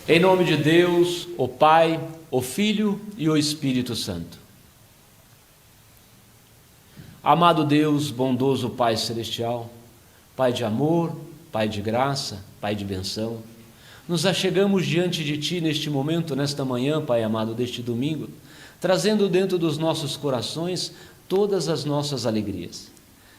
Em nome de Deus, o Pai, o Filho e o Espírito Santo. Amado Deus, bondoso Pai Celestial, Pai de amor, Pai de graça, Pai de bênção, nos achegamos diante de Ti neste momento, nesta manhã, Pai amado, deste domingo, trazendo dentro dos nossos corações todas as nossas alegrias.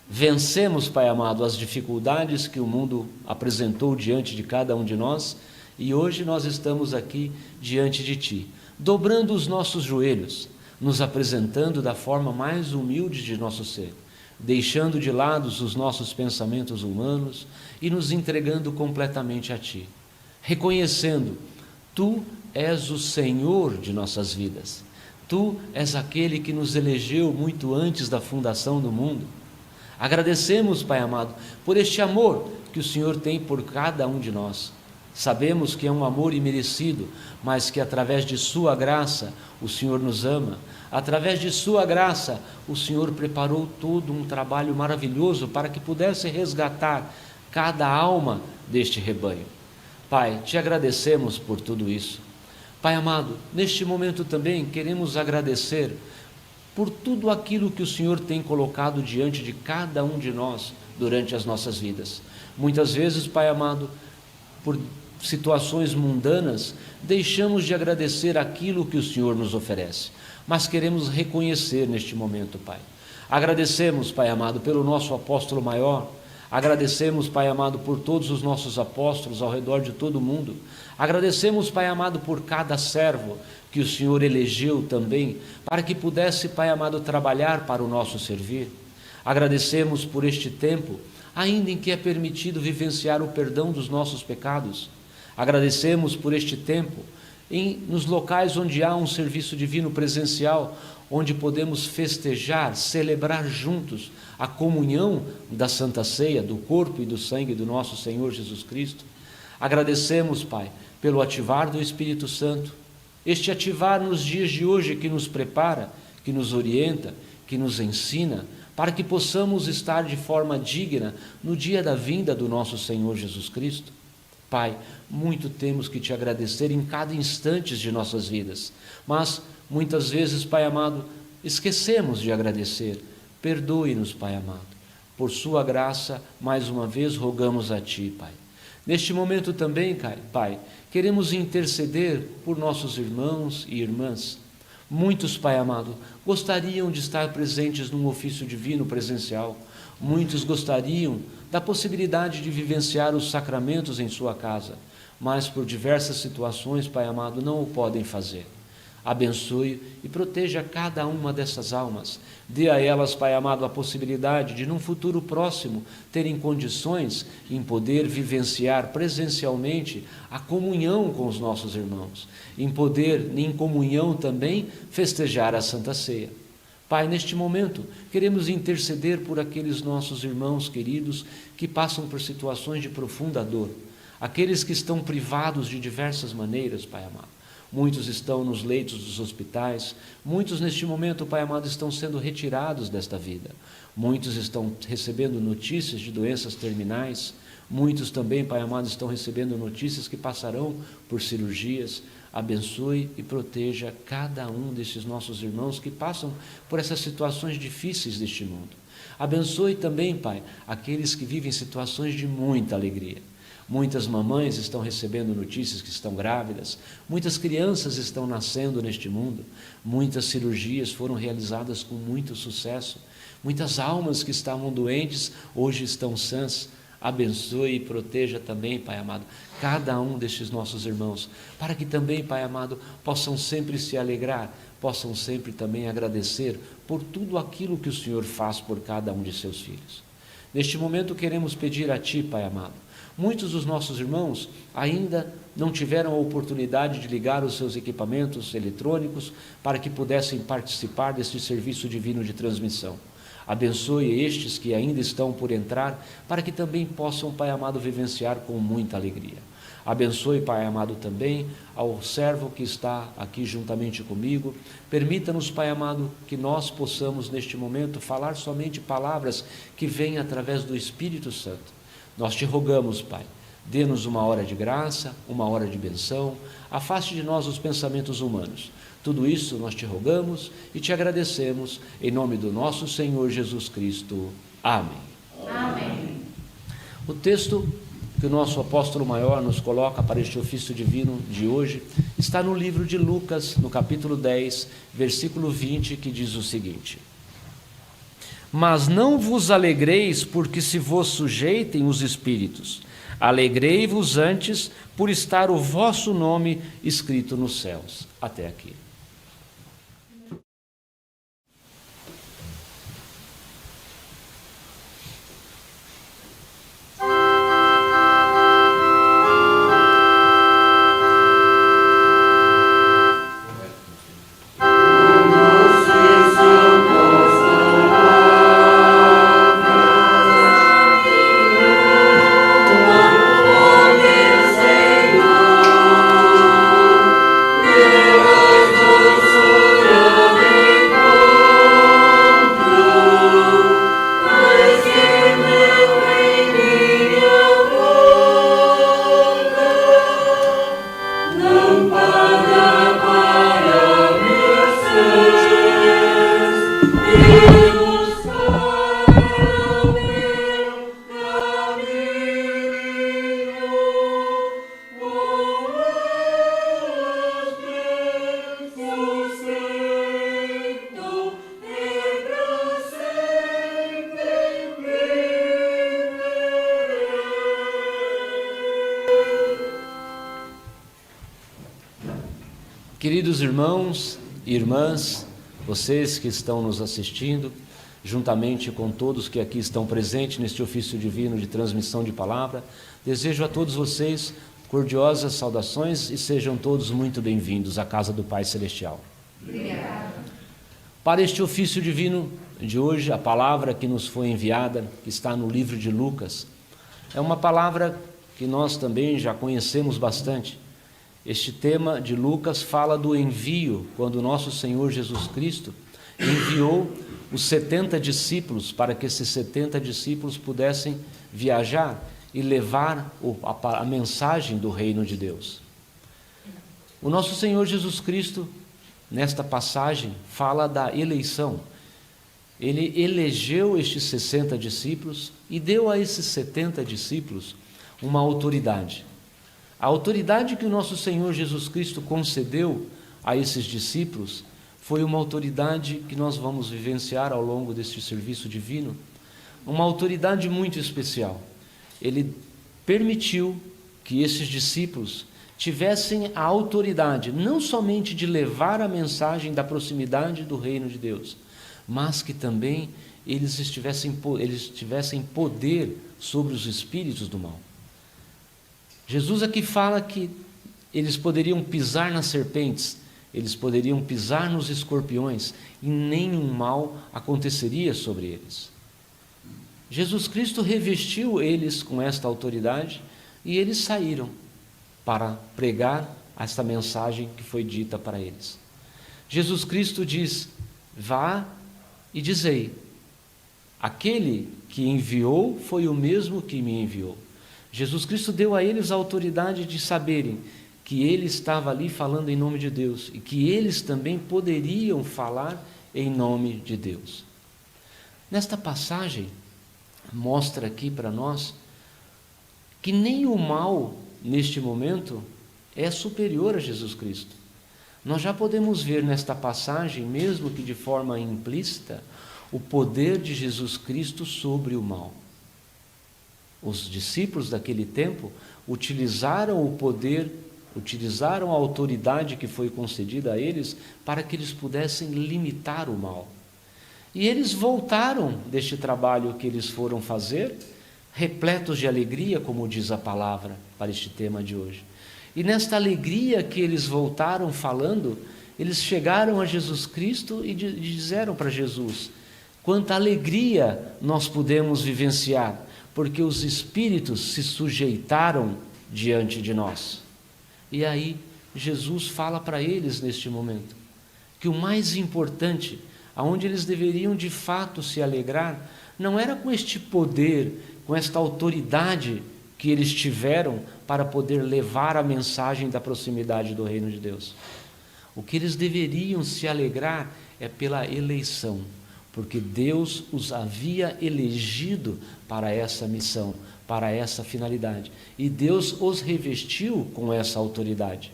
Vencemos, Pai amado, as dificuldades que o mundo apresentou diante de cada um de nós, e hoje nós estamos aqui diante de Ti, dobrando os nossos joelhos, nos apresentando da forma mais humilde de nosso ser, deixando de lado os nossos pensamentos humanos e nos entregando completamente a Ti, reconhecendo, Tu és o Senhor de nossas vidas, Tu és aquele que nos elegeu muito antes da fundação do mundo. Agradecemos, Pai amado, por este amor que o Senhor tem por cada um de nós. Sabemos que é um amor imerecido, mas que através de Sua graça o Senhor nos ama. Através de Sua graça o Senhor preparou todo um trabalho maravilhoso para que pudesse resgatar cada alma deste rebanho. Pai, Te agradecemos por tudo isso. Pai amado, neste momento também queremos agradecer por tudo aquilo que o Senhor tem colocado diante de cada um de nós durante as nossas vidas. Muitas vezes, Pai amado, por situações mundanas, deixamos de agradecer aquilo que o Senhor nos oferece, mas queremos reconhecer neste momento, Pai. Agradecemos, Pai amado, pelo nosso apóstolo maior, agradecemos, Pai amado, por todos os nossos apóstolos ao redor de todo o mundo, agradecemos, Pai amado, por cada servo que o Senhor elegeu também, para que pudesse, Pai amado, trabalhar para o nosso servir. Agradecemos por este tempo, ainda em que é permitido vivenciar o perdão dos nossos pecados. Agradecemos por este tempo, nos locais onde há um serviço divino presencial, onde podemos festejar, celebrar juntos a comunhão da Santa Ceia, do corpo e do sangue do nosso Senhor Jesus Cristo. Agradecemos, Pai, pelo ativar do Espírito Santo, este ativar nos dias de hoje que nos prepara, que nos orienta, que nos ensina, para que possamos estar de forma digna no dia da vinda do nosso Senhor Jesus Cristo. Pai, muito temos que Te agradecer em cada instante de nossas vidas, mas muitas vezes, Pai amado, esquecemos de agradecer. Perdoe-nos, Pai amado. Por Sua graça, mais uma vez rogamos a Ti, Pai. Neste momento também, Pai, queremos interceder por nossos irmãos e irmãs. Muitos, Pai amado, gostariam de estar presentes num ofício divino presencial. Muitos gostariam da possibilidade de vivenciar os sacramentos em sua casa, mas por diversas situações, Pai amado, não o podem fazer. Abençoe e proteja cada uma dessas almas. Dê a elas, Pai amado, a possibilidade de, num futuro próximo, terem condições em poder vivenciar presencialmente a comunhão com os nossos irmãos, em poder, em comunhão também, festejar a Santa Ceia. Pai, neste momento, queremos interceder por aqueles nossos irmãos queridos que passam por situações de profunda dor, aqueles que estão privados de diversas maneiras, Pai amado. Muitos estão nos leitos dos hospitais, muitos neste momento, Pai amado, estão sendo retirados desta vida, muitos estão recebendo notícias de doenças terminais, muitos também, Pai amado, estão recebendo notícias que passarão por cirurgias. Abençoe e proteja cada um desses nossos irmãos que passam por essas situações difíceis deste mundo. Abençoe também, Pai, aqueles que vivem situações de muita alegria. Muitas mamães estão recebendo notícias que estão grávidas, muitas crianças estão nascendo neste mundo, muitas cirurgias foram realizadas com muito sucesso, muitas almas que estavam doentes hoje estão sãs. Abençoe e proteja também, Pai amado, cada um destes nossos irmãos, para que também, Pai amado, possam sempre se alegrar, possam sempre também agradecer por tudo aquilo que o Senhor faz por cada um de seus filhos. Neste momento queremos pedir a Ti, Pai amado, muitos dos nossos irmãos ainda não tiveram a oportunidade de ligar os seus equipamentos eletrônicos para que pudessem participar deste serviço divino de transmissão. Abençoe estes que ainda estão por entrar, para que também possam, Pai amado, vivenciar com muita alegria. Abençoe, Pai amado, também ao servo que está aqui juntamente comigo. Permita-nos, Pai amado, que nós possamos neste momento falar somente palavras que vêm através do Espírito Santo. Nós Te rogamos, Pai, Dê-nos uma hora de graça, uma hora de benção, afaste de nós os pensamentos humanos. Tudo isso nós te rogamos e te agradecemos, em nome do nosso Senhor Jesus Cristo. Amém. Amém. O texto que o nosso apóstolo maior nos coloca para este ofício divino de hoje está no livro de Lucas, no capítulo 10, versículo 20, que diz o seguinte: Mas não vos alegreis porque se vos sujeitem os espíritos, alegrei-vos antes por estar o vosso nome escrito nos céus. Até aqui. Queridos irmãos e irmãs, vocês que estão nos assistindo, juntamente com todos que aqui estão presentes neste ofício divino de transmissão de palavra, desejo a todos vocês cordiosas saudações e sejam todos muito bem-vindos à casa do Pai Celestial. Obrigada. Para este ofício divino de hoje, a palavra que nos foi enviada, que está no livro de Lucas, é uma palavra que nós também já conhecemos bastante. Este tema de Lucas fala do envio, quando nosso Senhor Jesus Cristo enviou os 70 discípulos para que esses 70 discípulos pudessem viajar e levar a mensagem do reino de Deus. O nosso Senhor Jesus Cristo, nesta passagem, fala da eleição. Ele elegeu estes 60 discípulos e deu a esses 70 discípulos uma autoridade. A autoridade que o nosso Senhor Jesus Cristo concedeu a esses discípulos foi uma autoridade que nós vamos vivenciar ao longo deste serviço divino, uma autoridade muito especial. Ele permitiu que esses discípulos tivessem a autoridade não somente de levar a mensagem da proximidade do reino de Deus, mas que também eles tivessem poder sobre os espíritos do mal. Jesus aqui fala que eles poderiam pisar nas serpentes, eles poderiam pisar nos escorpiões e nenhum mal aconteceria sobre eles. Jesus Cristo revestiu eles com esta autoridade e eles saíram para pregar esta mensagem que foi dita para eles. Jesus Cristo diz: vá e dizei, aquele que enviou foi o mesmo que me enviou. Jesus Cristo deu a eles a autoridade de saberem que Ele estava ali falando em nome de Deus e que eles também poderiam falar em nome de Deus. Nesta passagem, mostra aqui para nós que nem o mal, neste momento, é superior a Jesus Cristo. Nós já podemos ver nesta passagem, mesmo que de forma implícita, o poder de Jesus Cristo sobre o mal. Os discípulos daquele tempo utilizaram o poder, utilizaram a autoridade que foi concedida a eles para que eles pudessem limitar o mal. E eles voltaram deste trabalho que eles foram fazer, repletos de alegria, como diz a palavra para este tema de hoje. E nesta alegria que eles voltaram falando, eles chegaram a Jesus Cristo e disseram para Jesus: quanta alegria nós pudemos vivenciar, porque os espíritos se sujeitaram diante de nós. E aí Jesus fala para eles neste momento que o mais importante, aonde eles deveriam de fato se alegrar, não era com este poder, com esta autoridade que eles tiveram para poder levar a mensagem da proximidade do reino de Deus. O que eles deveriam se alegrar é pela eleição, porque Deus os havia elegido para essa missão, para essa finalidade. E Deus os revestiu com essa autoridade.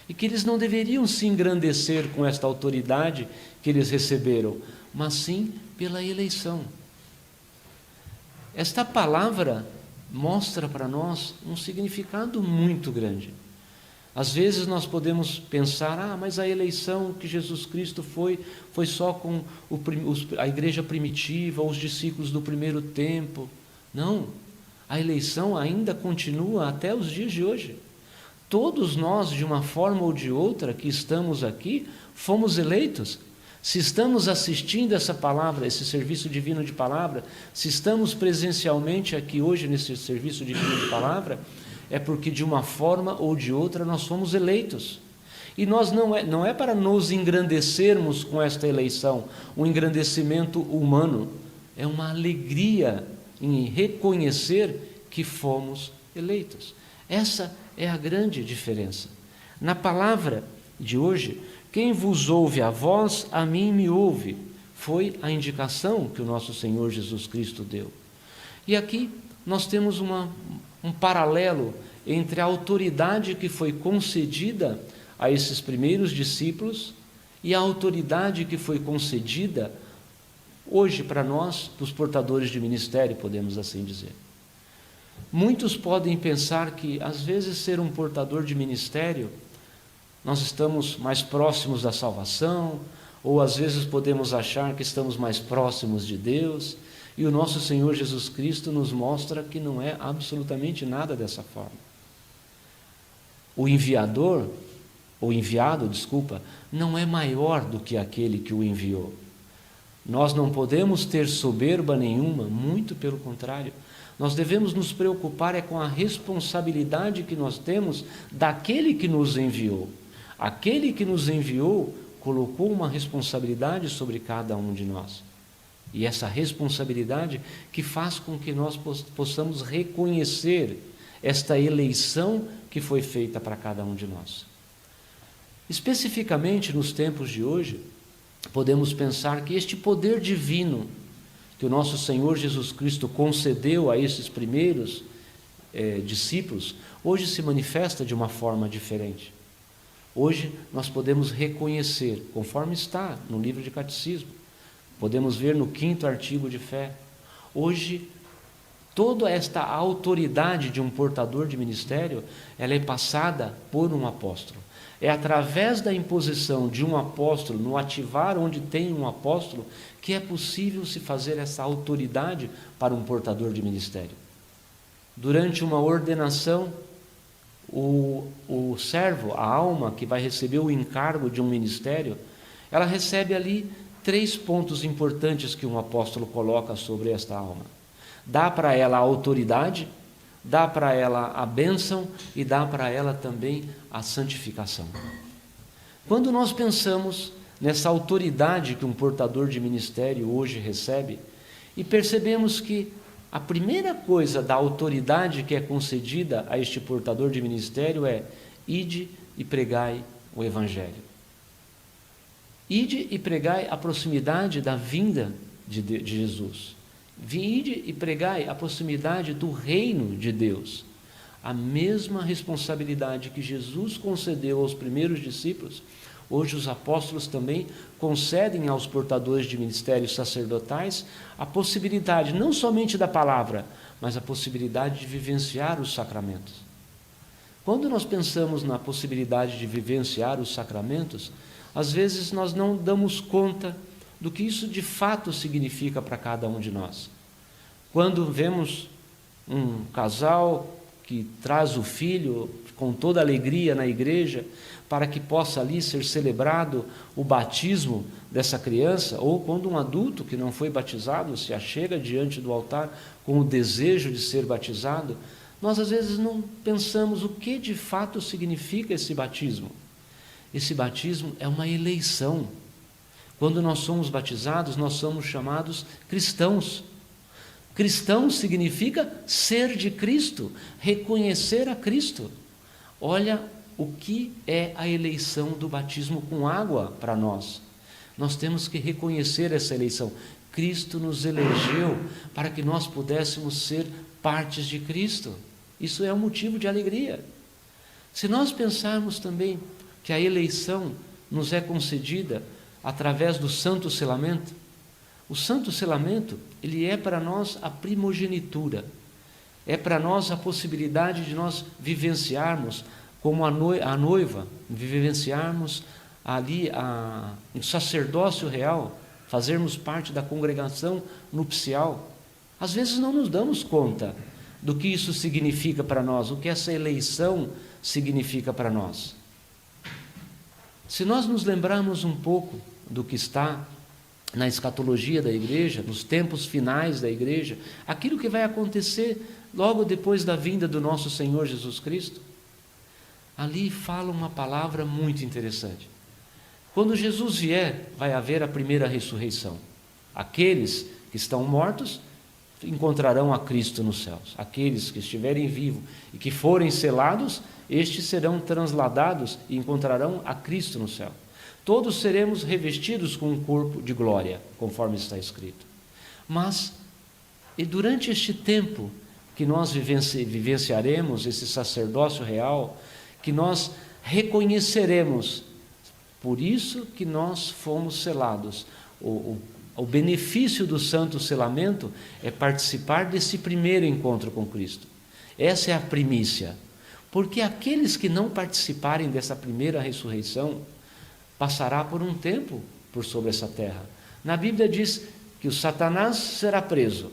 E que eles não deveriam se engrandecer com esta autoridade que eles receberam, mas sim pela eleição. Esta palavra mostra para nós um significado muito grande. Às vezes nós podemos pensar, mas a eleição que Jesus Cristo foi só com a igreja primitiva, os discípulos do primeiro tempo. Não, a eleição ainda continua até os dias de hoje. Todos nós, de uma forma ou de outra, que estamos aqui, fomos eleitos. Se estamos assistindo essa palavra, esse serviço divino de palavra, se estamos presencialmente aqui hoje nesse serviço divino de palavra, é porque de uma forma ou de outra nós fomos eleitos. E nós não é para nos engrandecermos com esta eleição, um engrandecimento humano, é uma alegria em reconhecer que fomos eleitos. Essa é a grande diferença. Na palavra de hoje, quem vos ouve a vós, a mim me ouve, foi a indicação que o nosso Senhor Jesus Cristo deu. E aqui nós temos um paralelo entre a autoridade que foi concedida a esses primeiros discípulos e a autoridade que foi concedida hoje para nós, dos portadores de ministério, podemos assim dizer. Muitos podem pensar que, às vezes, ser um portador de ministério, nós estamos mais próximos da salvação, ou às vezes podemos achar que estamos mais próximos de Deus, e o nosso Senhor Jesus Cristo nos mostra que não é absolutamente nada dessa forma. O enviado, não é maior do que aquele que o enviou. Nós não podemos ter soberba nenhuma, muito pelo contrário. Nós devemos nos preocupar com a responsabilidade que nós temos daquele que nos enviou. Aquele que nos enviou colocou uma responsabilidade sobre cada um de nós. E essa responsabilidade que faz com que nós possamos reconhecer esta eleição que foi feita para cada um de nós. Especificamente nos tempos de hoje, podemos pensar que este poder divino que o nosso Senhor Jesus Cristo concedeu a esses primeiros discípulos, hoje se manifesta de uma forma diferente. Hoje nós podemos reconhecer, conforme está no livro de Catecismo, podemos ver no 5º artigo de fé, hoje toda esta autoridade de um portador de ministério, ela é passada por um apóstolo. É através da imposição de um apóstolo, no ativar onde tem um apóstolo, que é possível se fazer essa autoridade para um portador de ministério. Durante uma ordenação, o servo, a alma que vai receber o encargo de um ministério, ela recebe ali 3 pontos importantes que um apóstolo coloca sobre esta alma. Dá para ela a autoridade, dá para ela a bênção e dá para ela também a santificação. Quando nós pensamos nessa autoridade que um portador de ministério hoje recebe, e percebemos que a primeira coisa da autoridade que é concedida a este portador de ministério é: ide e pregai o Evangelho. Ide e pregai a proximidade da vinda de Jesus. Ide e pregai a proximidade do reino de Deus. A mesma responsabilidade que Jesus concedeu aos primeiros discípulos, hoje os apóstolos também concedem aos portadores de ministérios sacerdotais a possibilidade não somente da palavra, mas a possibilidade de vivenciar os sacramentos. Quando nós pensamos na possibilidade de vivenciar os sacramentos, às vezes nós não damos conta do que isso de fato significa para cada um de nós. Quando vemos um casal que traz o filho com toda alegria na igreja, para que possa ali ser celebrado o batismo dessa criança, ou quando um adulto que não foi batizado se achega diante do altar com o desejo de ser batizado, nós às vezes não pensamos o que de fato significa esse batismo. Esse batismo é uma eleição. Quando nós somos batizados, nós somos chamados cristãos. Cristão significa ser de Cristo, reconhecer a Cristo. Olha o que é a eleição do batismo com água para nós. Nós temos que reconhecer essa eleição. Cristo nos elegeu para que nós pudéssemos ser partes de Cristo. Isso é um motivo de alegria. Se nós pensarmos também que a eleição nos é concedida através do santo selamento, o santo selamento, ele é para nós a primogenitura, é para nós a possibilidade de nós vivenciarmos como a noiva, vivenciarmos ali o sacerdócio real, fazermos parte da congregação nupcial. Às vezes não nos damos conta do que isso significa para nós, o que essa eleição significa para nós. Se nós nos lembrarmos um pouco do que está na escatologia da igreja, nos tempos finais da igreja, aquilo que vai acontecer logo depois da vinda do nosso Senhor Jesus Cristo, ali fala uma palavra muito interessante. Quando Jesus vier, vai haver a primeira ressurreição. Aqueles que estão mortos encontrarão a Cristo nos céus. Aqueles que estiverem vivos e que forem selados, estes serão transladados e encontrarão a Cristo no céu. Todos seremos revestidos com um corpo de glória, conforme está escrito. Mas, e durante este tempo que nós vivenciaremos esse sacerdócio real, que nós reconheceremos, por isso que nós fomos selados. O benefício do santo selamento é participar desse primeiro encontro com Cristo. Essa é a primícia. Porque aqueles que não participarem dessa primeira ressurreição, passará por um tempo por sobre essa terra. Na Bíblia diz que o Satanás será preso,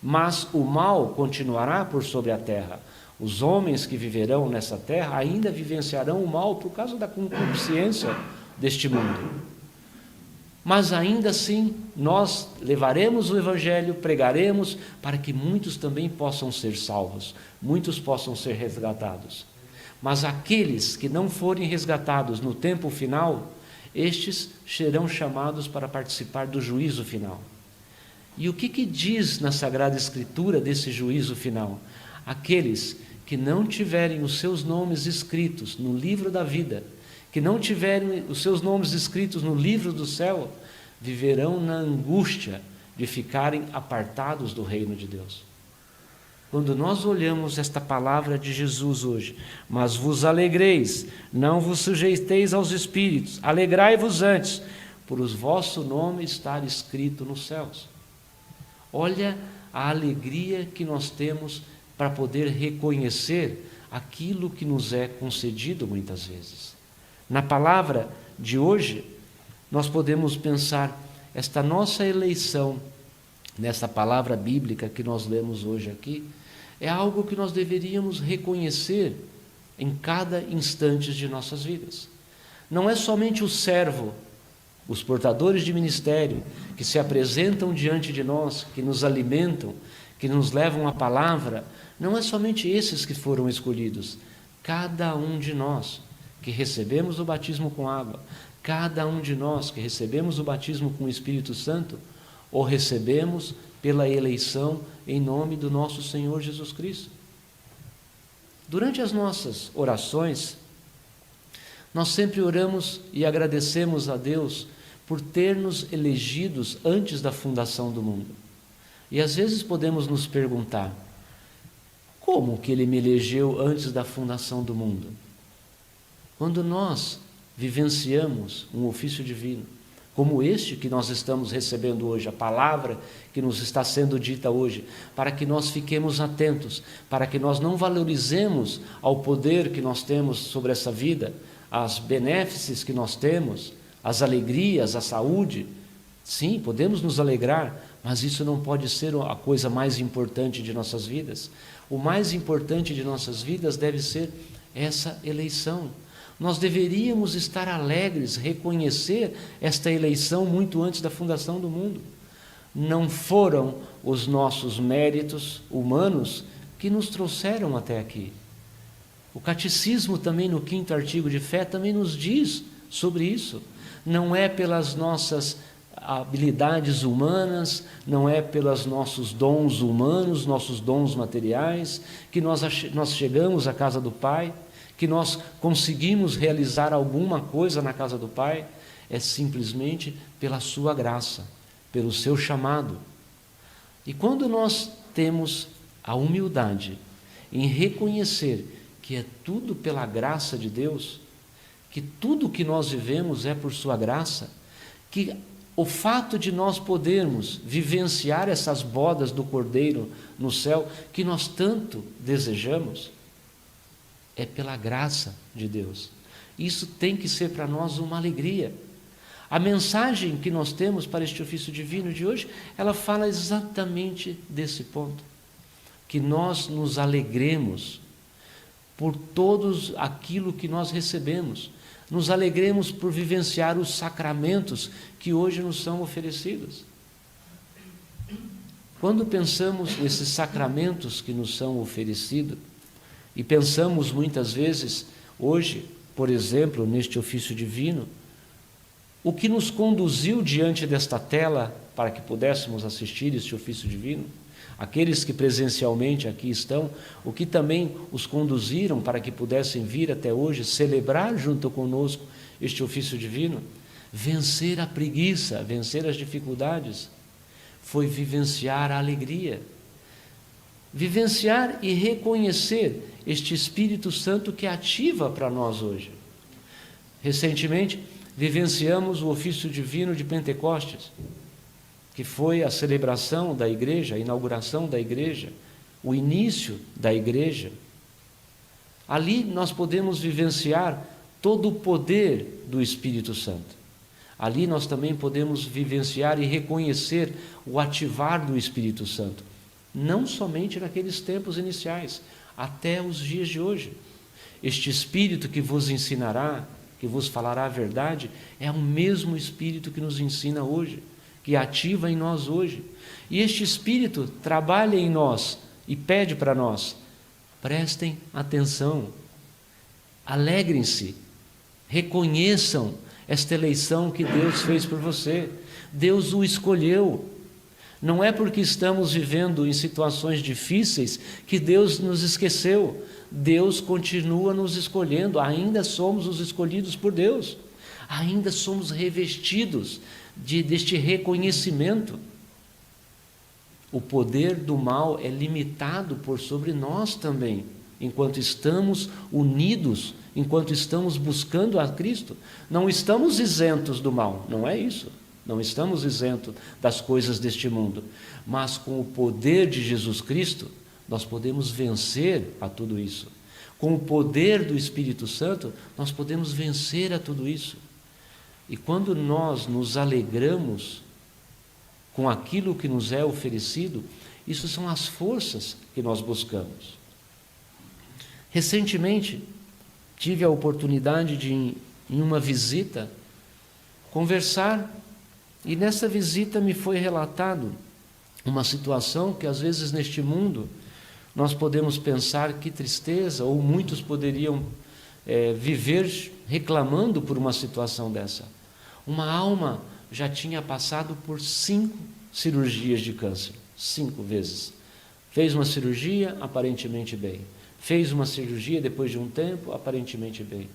mas o mal continuará por sobre a terra. Os homens que viverão nessa terra ainda vivenciarão o mal por causa da concupiscência deste mundo. Mas ainda assim, nós levaremos o Evangelho, pregaremos, para que muitos também possam ser salvos, muitos possam ser resgatados. Mas aqueles que não forem resgatados no tempo final, estes serão chamados para participar do juízo final. E o que diz na Sagrada Escritura desse juízo final? Aqueles que não tiverem os seus nomes escritos no livro da vida, que não tiverem os seus nomes escritos no livro do céu, viverão na angústia de ficarem apartados do reino de Deus. Quando nós olhamos esta palavra de Jesus hoje, mas vos alegreis, não vos sujeiteis aos espíritos, alegrai-vos antes, por o vosso nome estar escrito nos céus. Olha a alegria que nós temos para poder reconhecer aquilo que nos é concedido muitas vezes. Na palavra de hoje, nós podemos pensar esta nossa eleição, nessa palavra bíblica que nós lemos hoje aqui, é algo que nós deveríamos reconhecer em cada instante de nossas vidas. Não é somente o servo, os portadores de ministério, que se apresentam diante de nós, que nos alimentam, que nos levam a palavra, não é somente esses que foram escolhidos. Cada um de nós que recebemos o batismo com água, cada um de nós que recebemos o batismo com o Espírito Santo, o recebemos pela eleição em nome do nosso Senhor Jesus Cristo. Durante as nossas orações, nós sempre oramos e agradecemos a Deus por ter nos elegidos antes da fundação do mundo. E às vezes podemos nos perguntar, como que Ele me elegeu antes da fundação do mundo? Quando nós vivenciamos um ofício divino, como este que nós estamos recebendo hoje, a palavra que nos está sendo dita hoje, para que nós fiquemos atentos, para que nós não valorizemos ao poder que nós temos sobre essa vida, as benéfices que nós temos, as alegrias, a saúde. Sim, podemos nos alegrar, mas isso não pode ser a coisa mais importante de nossas vidas. O mais importante de nossas vidas deve ser essa eleição. Nós deveríamos estar alegres, reconhecer esta eleição muito antes da fundação do mundo. Não foram os nossos méritos humanos que nos trouxeram até aqui. O catecismo também, no 5º artigo de fé, também nos diz sobre isso. Não é pelas nossas habilidades humanas, não é pelos nossos dons humanos, nossos dons materiais, que nós chegamos à casa do Pai, que nós conseguimos realizar alguma coisa na casa do Pai, é simplesmente pela sua graça, pelo seu chamado. E quando nós temos a humildade em reconhecer que é tudo pela graça de Deus, que tudo que nós vivemos é por sua graça, que o fato de nós podermos vivenciar essas bodas do Cordeiro no céu, que nós tanto desejamos, é pela graça de Deus. Isso tem que ser para nós uma alegria. A mensagem que nós temos para este ofício divino de hoje, ela fala exatamente desse ponto. Que nós nos alegremos por todos aquilo que nós recebemos. Nos alegremos por vivenciar os sacramentos que hoje nos são oferecidos. Quando pensamos nesses sacramentos que nos são oferecidos, e pensamos muitas vezes, hoje, por exemplo, neste ofício divino, o que nos conduziu diante desta tela para que pudéssemos assistir este ofício divino, aqueles que presencialmente aqui estão, o que também os conduziram para que pudessem vir até hoje celebrar junto conosco este ofício divino, vencer a preguiça, vencer as dificuldades, foi vivenciar a alegria, vivenciar e reconhecer este Espírito Santo que ativa para nós hoje. Recentemente, vivenciamos o ofício divino de Pentecostes, que foi a celebração da igreja, a inauguração da igreja, o início da igreja. Ali nós podemos vivenciar todo o poder do Espírito Santo. Ali nós também podemos vivenciar e reconhecer o ativar do Espírito Santo, não somente naqueles tempos iniciais, até os dias de hoje. Este Espírito que vos ensinará, que vos falará a verdade, é o mesmo Espírito que nos ensina hoje, que ativa em nós hoje. E este Espírito trabalha em nós e pede para nós: prestem atenção, alegrem-se, reconheçam esta eleição que Deus fez por você. Deus o escolheu. Não é porque estamos vivendo em situações difíceis que Deus nos esqueceu. Deus continua nos escolhendo, ainda somos os escolhidos por Deus, ainda somos revestidos deste reconhecimento. O poder do mal é limitado por sobre nós também, enquanto estamos unidos, enquanto estamos buscando a Cristo. Não estamos isentos do mal, não é isso. Não estamos isentos das coisas deste mundo, mas com o poder de Jesus Cristo, nós podemos vencer a tudo isso. Com o poder do Espírito Santo, nós podemos vencer a tudo isso. E quando nós nos alegramos com aquilo que nos é oferecido, isso são as forças que nós buscamos. Recentemente, tive a oportunidade de, em uma visita, conversar, e nessa visita me foi relatado uma situação que às vezes neste mundo nós podemos pensar que tristeza, ou muitos poderiam viver reclamando por uma situação dessa. Uma alma já tinha passado por 5 cirurgias de câncer, 5 vezes. Fez uma cirurgia, aparentemente bem. Fez uma cirurgia, depois de um tempo, aparentemente bem.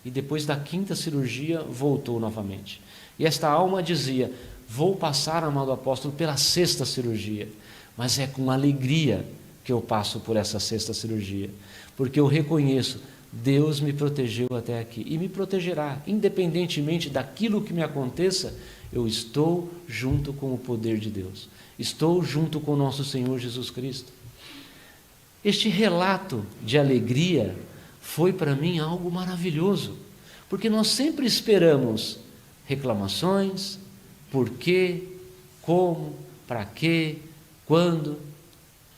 E depois da 5ª cirurgia, voltou novamente. E esta alma dizia: vou passar, amado apóstolo, pela 6ª cirurgia, mas é com alegria que eu passo por essa 6ª cirurgia, porque eu reconheço, Deus me protegeu até aqui e me protegerá, independentemente daquilo que me aconteça. Eu estou junto com o poder de Deus, estou junto com o nosso Senhor Jesus Cristo. Este relato de alegria foi para mim algo maravilhoso, porque nós sempre esperamos reclamações, por quê, como, para quê, quando,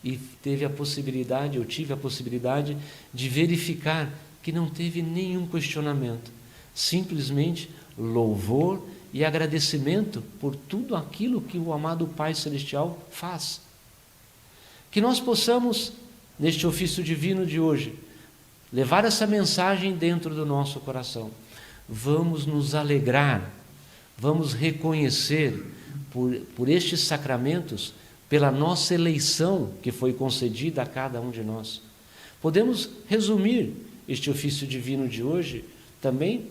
e eu tive a possibilidade de verificar que não teve nenhum questionamento, simplesmente louvor e agradecimento por tudo aquilo que o amado Pai Celestial faz. Que nós possamos, neste ofício divino de hoje, levar essa mensagem dentro do nosso coração. Vamos nos alegrar vamos reconhecer por estes sacramentos, pela nossa eleição que foi concedida a cada um de nós. Podemos resumir este ofício divino de hoje também,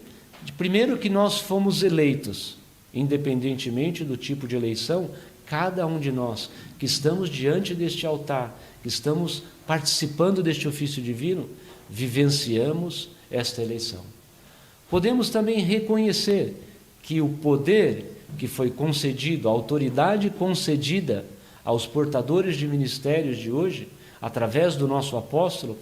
primeiro que nós fomos eleitos, independentemente do tipo de eleição, cada um de nós que estamos diante deste altar, que estamos participando deste ofício divino, vivenciamos esta eleição. Podemos também reconhecer que o poder que foi concedido, a autoridade concedida aos portadores de ministérios de hoje, através do nosso apóstolo,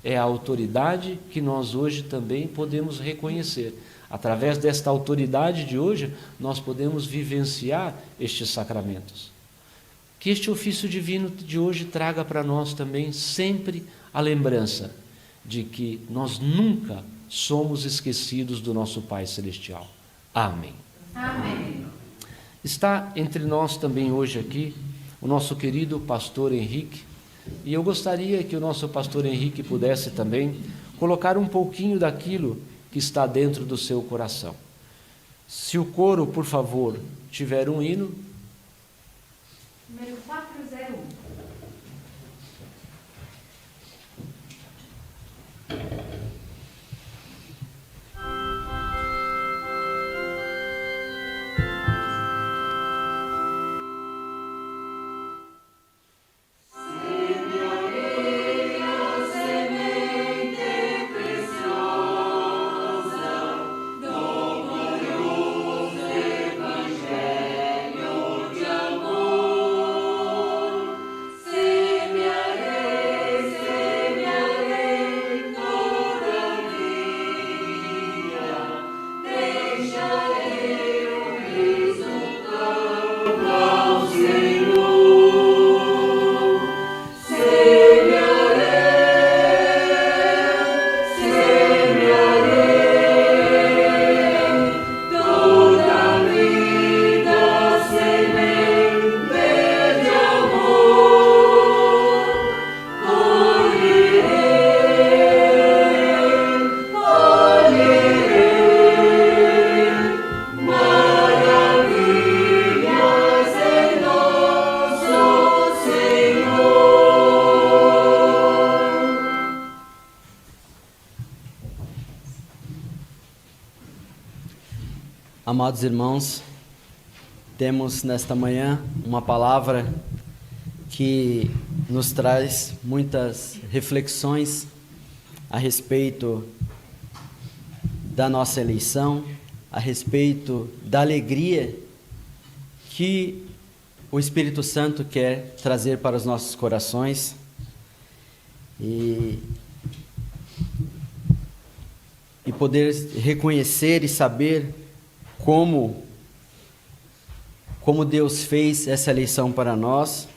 é a autoridade que nós hoje também podemos reconhecer. Através desta autoridade de hoje, nós podemos vivenciar estes sacramentos. Que este ofício divino de hoje traga para nós também sempre a lembrança de que nós nunca somos esquecidos do nosso Pai Celestial. Amém. Amém. Está entre nós também hoje aqui o nosso querido pastor Henrique, e eu gostaria que o nosso pastor Henrique pudesse também colocar um pouquinho daquilo que está dentro do seu coração. Se o coro, por favor, tiver um hino. Número 401. Amados irmãos, temos nesta manhã uma palavra que nos traz muitas reflexões a respeito da nossa eleição, a respeito da alegria que o Espírito Santo quer trazer para os nossos corações. E poder reconhecer e saber como Deus fez essa eleição para nós.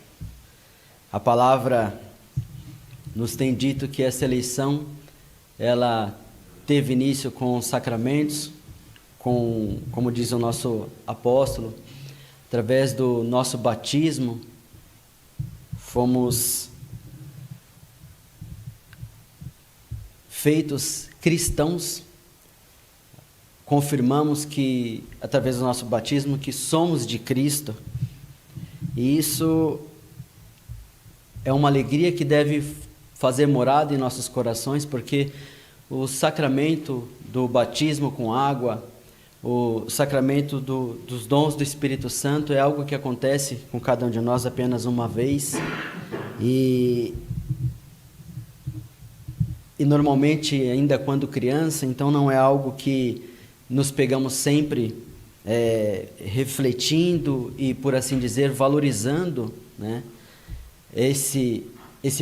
A palavra nos tem dito que essa eleição, ela teve início com os sacramentos, como diz o nosso apóstolo, através do nosso batismo, fomos feitos cristãos. Confirmamos que, através do nosso batismo, que somos de Cristo. E isso é uma alegria que deve fazer morada em nossos corações, porque o sacramento do batismo com água, o sacramento dos dons do Espírito Santo é algo que acontece com cada um de nós apenas uma vez. E normalmente, ainda quando criança, então não é algo que nos pegamos sempre refletindo e, por assim dizer, valorizando, né, esse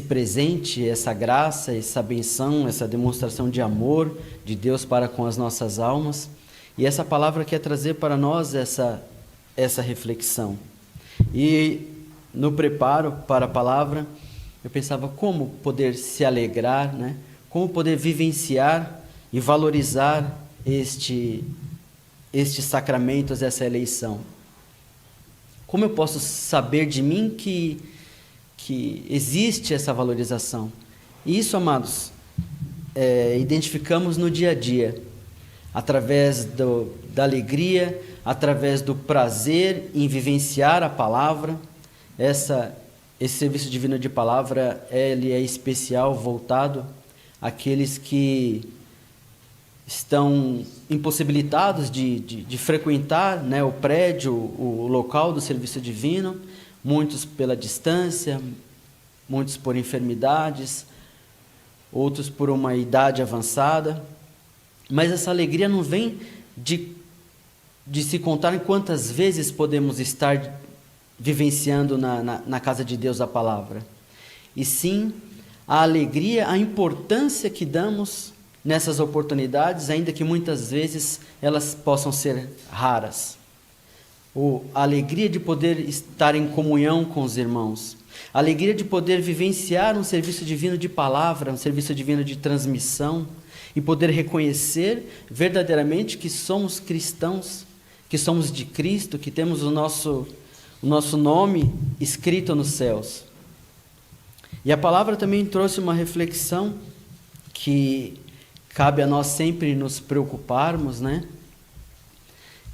presente, essa graça, essa benção, essa demonstração de amor de Deus para com as nossas almas. E essa palavra quer trazer para nós essa reflexão. E no preparo para a palavra, eu pensava como poder se alegrar, né, como poder vivenciar e valorizar estes sacramentos, essa eleição. Como eu posso saber de mim que existe essa valorização? E isso, amados, identificamos no dia a dia. através da alegria, através do prazer em vivenciar a palavra. Esse serviço divino de palavra, ele é especial, voltado àqueles que estão impossibilitados de frequentar, né, o prédio, o local do serviço divino, muitos pela distância, muitos por enfermidades, outros por uma idade avançada. Mas essa alegria não vem de se contar em quantas vezes podemos estar vivenciando na casa de Deus a palavra, e sim a alegria, a importância que damos nessas oportunidades, ainda que muitas vezes elas possam ser raras. A alegria de poder estar em comunhão com os irmãos, a alegria de poder vivenciar um serviço divino de palavra, um serviço divino de transmissão, e poder reconhecer verdadeiramente que somos cristãos, que somos de Cristo, que temos o nosso nome escrito nos céus. E a palavra também trouxe uma reflexão que cabe a nós sempre nos preocuparmos, né?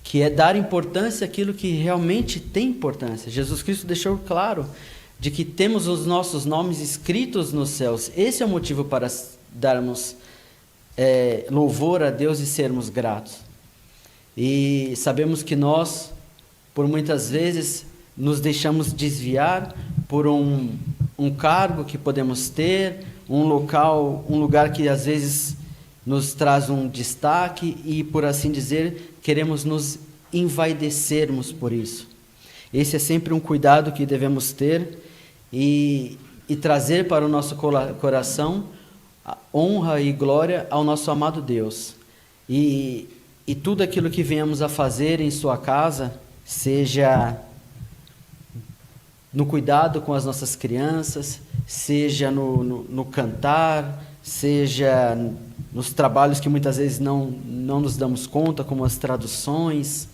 Que é dar importância àquilo que realmente tem importância. Jesus Cristo deixou claro de que temos os nossos nomes escritos nos céus. Esse é o motivo para darmos louvor a Deus e sermos gratos. E sabemos que nós, por muitas vezes, nos deixamos desviar por um cargo que podemos ter, um lugar que às vezes nos traz um destaque e, por assim dizer, queremos nos envaidecermos por isso. Esse é sempre um cuidado que devemos ter e trazer para o nosso coração honra e glória ao nosso amado Deus. E tudo aquilo que venhamos a fazer em sua casa, seja no cuidado com as nossas crianças, seja no cantar, seja nos trabalhos que muitas vezes não nos damos conta, como as traduções,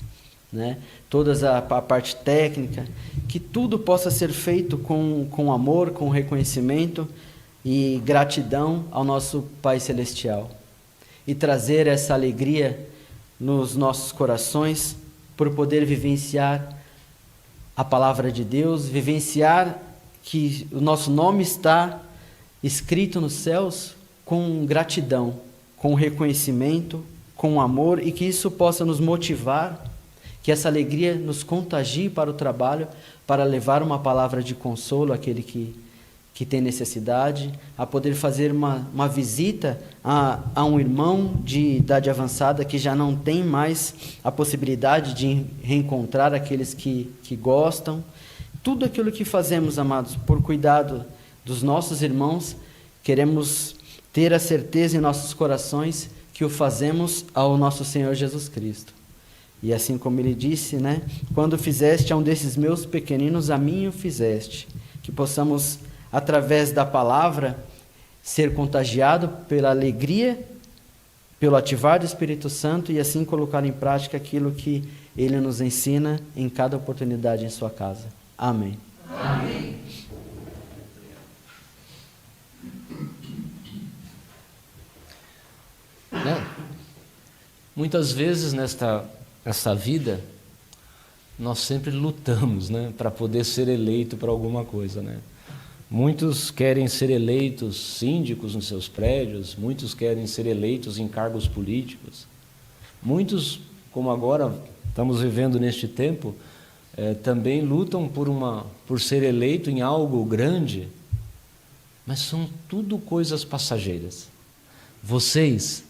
né? Toda a parte técnica, que tudo possa ser feito com amor, com reconhecimento e gratidão ao nosso Pai Celestial. E trazer essa alegria nos nossos corações por poder vivenciar a palavra de Deus, vivenciar que o nosso nome está escrito nos céus com gratidão, com reconhecimento, com amor, e que isso possa nos motivar, que essa alegria nos contagie para o trabalho, para levar uma palavra de consolo àquele que tem necessidade, a poder fazer uma visita a um irmão de idade avançada que já não tem mais a possibilidade de reencontrar aqueles que gostam. Tudo aquilo que fazemos, amados, por cuidado dos nossos irmãos, queremos ter a certeza em nossos corações que o fazemos ao nosso Senhor Jesus Cristo. E assim como ele disse, né? Quando fizeste a um desses meus pequeninos, a mim o fizeste. Que possamos, através da palavra, ser contagiado pela alegria, pelo ativar do Espírito Santo, e assim colocar em prática aquilo que ele nos ensina em cada oportunidade em sua casa. Amém. Amém. Muitas vezes nesta vida, nós sempre lutamos, né, para poder ser eleito para alguma coisa, né? Muitos querem ser eleitos síndicos nos seus prédios, muitos querem ser eleitos em cargos políticos. Muitos, como agora estamos vivendo neste tempo, também lutam por ser eleito em algo grande, mas são tudo coisas passageiras. Vocês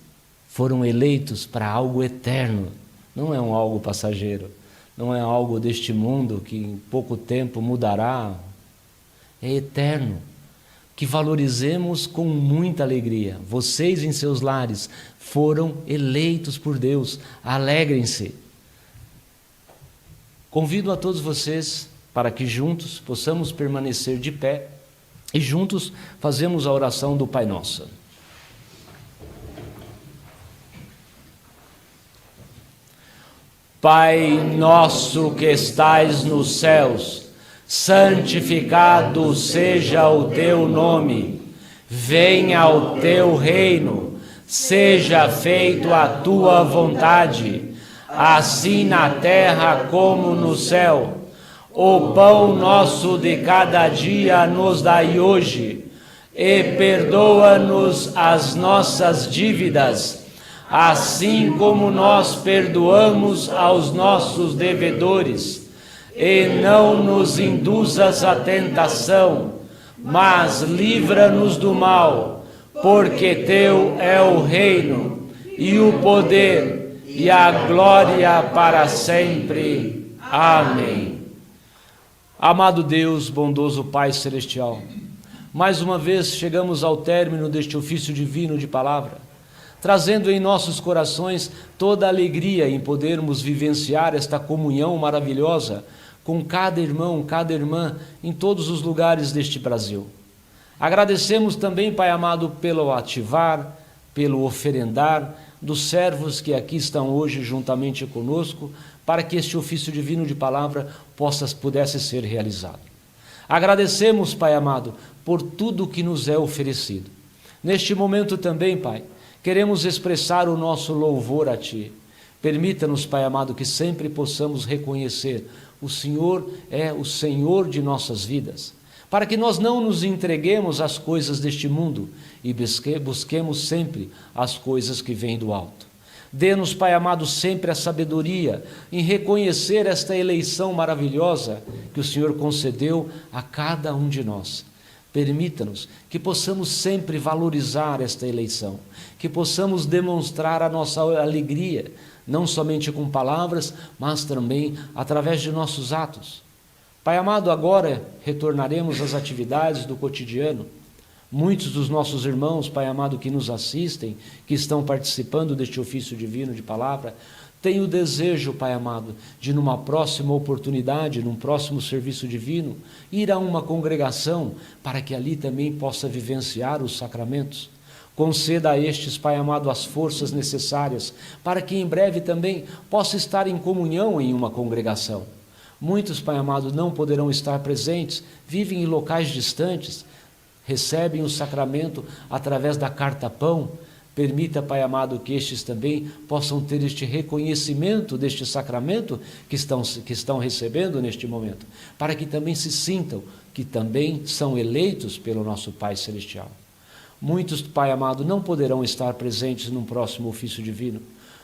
foram eleitos para algo eterno, não é um algo passageiro, não é algo deste mundo que em pouco tempo mudará, é eterno, que valorizemos com muita alegria. Vocês em seus lares foram eleitos por Deus, alegrem-se. Convido a todos vocês para que juntos possamos permanecer de pé e juntos fazemos a oração do Pai Nosso. Pai nosso que estais nos céus, santificado seja o teu nome, venha o teu reino, seja feito a tua vontade, assim na terra como no céu. O pão nosso de cada dia nos dai hoje, e perdoa-nos as nossas dívidas, assim como nós perdoamos aos nossos devedores. E não nos induzas à tentação, mas livra-nos do mal, porque teu é o reino, e o poder, e a glória para sempre. Amém. Amado Deus, bondoso Pai Celestial, mais uma vez chegamos ao término deste ofício divino de palavra, trazendo em nossos corações toda a alegria em podermos vivenciar esta comunhão maravilhosa com cada irmão, cada irmã, em todos os lugares deste Brasil. Agradecemos também, Pai amado, pelo ativar, pelo oferendar dos servos que aqui estão hoje juntamente conosco, para que este ofício divino de palavra pudesse ser realizado. Agradecemos, Pai amado, por tudo que nos é oferecido. Neste momento também, Pai, queremos expressar o nosso louvor a Ti. Permita-nos, Pai amado, que sempre possamos reconhecer o Senhor é o Senhor de nossas vidas, para que nós não nos entreguemos às coisas deste mundo e busquemos sempre as coisas que vêm do alto. Dê-nos, Pai amado, sempre a sabedoria em reconhecer esta eleição maravilhosa que o Senhor concedeu a cada um de nós. Permita-nos que possamos sempre valorizar esta eleição, que possamos demonstrar a nossa alegria, não somente com palavras, mas também através de nossos atos. Pai amado, agora retornaremos às atividades do cotidiano. Muitos dos nossos irmãos, Pai amado, que nos assistem, que estão participando deste ofício divino de palavra, têm o desejo, Pai amado, de numa próxima oportunidade, num próximo serviço divino, ir a uma congregação para que ali também possa vivenciar os sacramentos. Conceda a estes, Pai amado, as forças necessárias para que em breve também possa estar em comunhão em uma congregação. Muitos, Pai amado, não poderão estar presentes, vivem em locais distantes, recebem o sacramento através da carta pão. Permita, Pai amado, que estes também possam ter este reconhecimento deste sacramento que estão recebendo neste momento, para que também se sintam que também são eleitos pelo nosso Pai Celestial. Muitos, Pai amado, não poderão estar presentes num próximo ofício divino,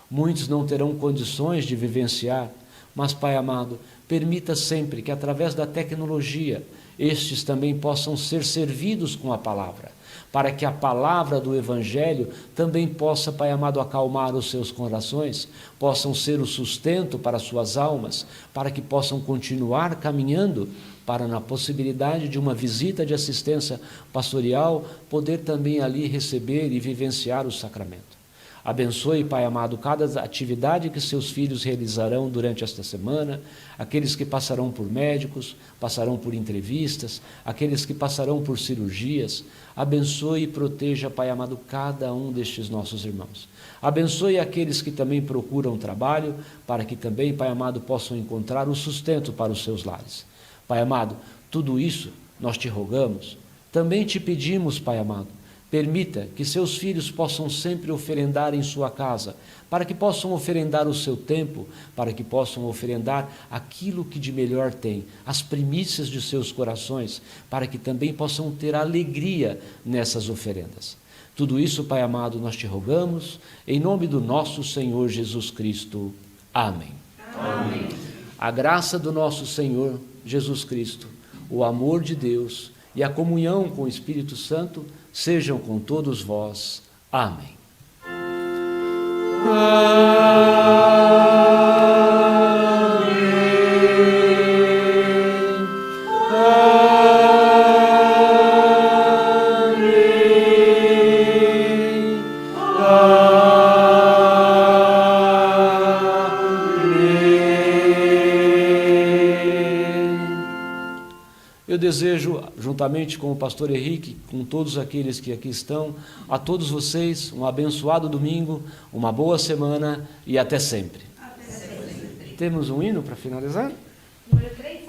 muitos não terão condições de vivenciar, mas, Pai amado, permita sempre que através da tecnologia estes também possam ser servidos com a palavra, para que a palavra do Evangelho também possa, Pai amado, acalmar os seus corações, possam ser o sustento para suas almas, para que possam continuar caminhando para, na possibilidade de uma visita de assistência pastoral, poder também ali receber e vivenciar o sacramento. Abençoe, Pai amado, cada atividade que seus filhos realizarão durante esta semana, aqueles que passarão por médicos, passarão por entrevistas, aqueles que passarão por cirurgias. Abençoe e proteja, Pai amado, cada um destes nossos irmãos. Abençoe aqueles que também procuram trabalho, para que também, Pai amado, possam encontrar o sustento para os seus lares. Pai amado, tudo isso nós te rogamos, também te pedimos, Pai amado, permita que seus filhos possam sempre oferendar em sua casa, para que possam oferendar o seu tempo, para que possam oferendar aquilo que de melhor tem, as primícias de seus corações, para que também possam ter alegria nessas oferendas. Tudo isso, Pai amado, nós te rogamos, em nome do nosso Senhor Jesus Cristo. Amém. Amém. A graça do nosso Senhor Jesus Cristo, o amor de Deus e a comunhão com o Espírito Santo sejam com todos vós. Amém. Eu desejo, juntamente com o pastor Henrique, com todos aqueles que aqui estão, a todos vocês um abençoado domingo, uma boa semana e até sempre. Temos um hino para finalizar? Número 3.